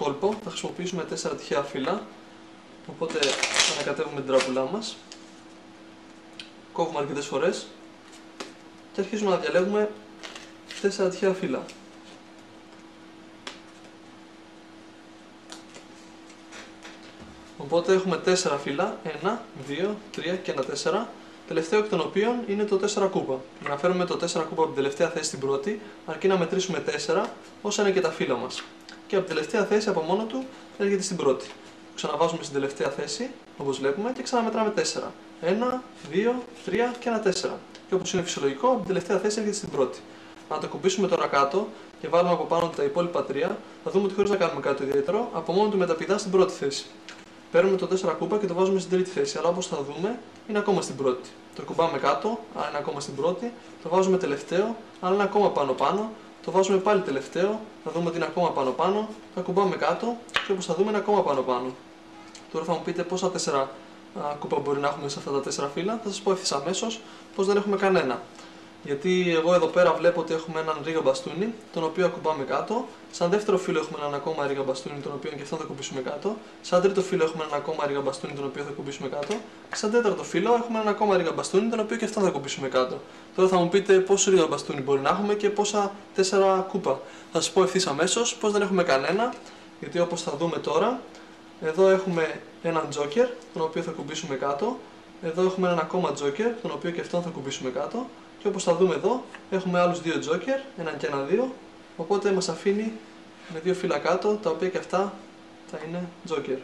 κόλπο θα χρησιμοποιήσουμε 4 τυχαία φύλλα. Οπότε ανακατεύουμε την τράπουλά μας, κόβουμε αρκετές φορές και αρχίζουμε να διαλέγουμε 4 τυχαία φύλλα. Οπότε έχουμε 4 φύλλα, 1, 2, 3 και ένα 4, τελευταίο εκ των οποίων είναι το 4 κούπα. Για να φέρουμε το 4 κούπα από την τελευταία θέση στην πρώτη, αρκεί να μετρήσουμε 4, όσα είναι και τα φύλλα μας. Και από την τελευταία θέση από μόνο του έρχεται στην πρώτη. Ξαναβάζουμε στην τελευταία θέση, όπως βλέπουμε, και ξαναμετράμε 4. 1, 2, 3 και ένα 4. Και όπως είναι φυσιολογικό, από την τελευταία θέση έρχεται στην πρώτη. Αν το κουμπίσουμε τώρα κάτω και βάλουμε από πάνω τα υπόλοιπα 3, θα δούμε ότι χωρίς να κάνουμε κάτι ιδιαίτερο, από μόνο του μεταπηδά στην πρώτη θέση. Παίρνουμε το 4 κούπα και το βάζουμε στην τρίτη θέση, αλλά όπως θα δούμε είναι ακόμα στην πρώτη. Το κουμπάμε κάτω, αλλά είναι ακόμα στην πρώτη, το βάζουμε τελευταίο, αλλά είναι ακόμα πάνω, το βάζουμε πάλι τελευταίο, θα δούμε ότι είναι ακόμα πάνω, θα κουμπάμε κάτω και όπως θα δούμε είναι ακόμα πάνω. Τώρα θα μου πείτε πόσα 4 κούπα μπορεί να έχουμε σε αυτά τα 4 φύλλα, θα σας πω ευθύς αμέσως πως δεν έχουμε κανένα. Γιατί εγώ εδώ πέρα βλέπω ότι έχουμε έναν ρίγα μπαστούνι, τον οποίο ακουμπάμε κάτω. Σαν δεύτερο φύλλο έχουμε έναν ακόμα ρίγα μπαστούνι, τον οποίο και αυτό θα κουμπίσουμε κάτω. Σαν τρίτο φύλλο έχουμε έναν ακόμα ρίγα μπαστούνι, τον οποίο θα κουμπίσουμε κάτω. Σαν τέταρτο φύλλο έχουμε έναν ακόμα ρίγα μπαστούνι, τον οποίο και αυτό θα κουμπίσουμε κάτω. Τώρα θα μου πείτε πόσο ρίγα μπαστούνι μπορεί να έχουμε και πόσα 4 κούπα. Θα σας πω ευθύς αμέσως πως δεν έχουμε κανένα, γιατί όπως θα δούμε τώρα, εδώ έχουμε έναν τζόκερ, τον οποίο θα κουμπίσουμε κάτω. Εδώ έχουμε έναν ακόμα τζόκερ, τον οποίο και αυτόν θα κουμπίσουμε κάτω. Και όπως θα δούμε εδώ, έχουμε άλλους 2 τζόκερ, έναν και ένα 2, οπότε μας αφήνει με 2 φύλλα κάτω, τα οποία και αυτά θα είναι τζόκερ.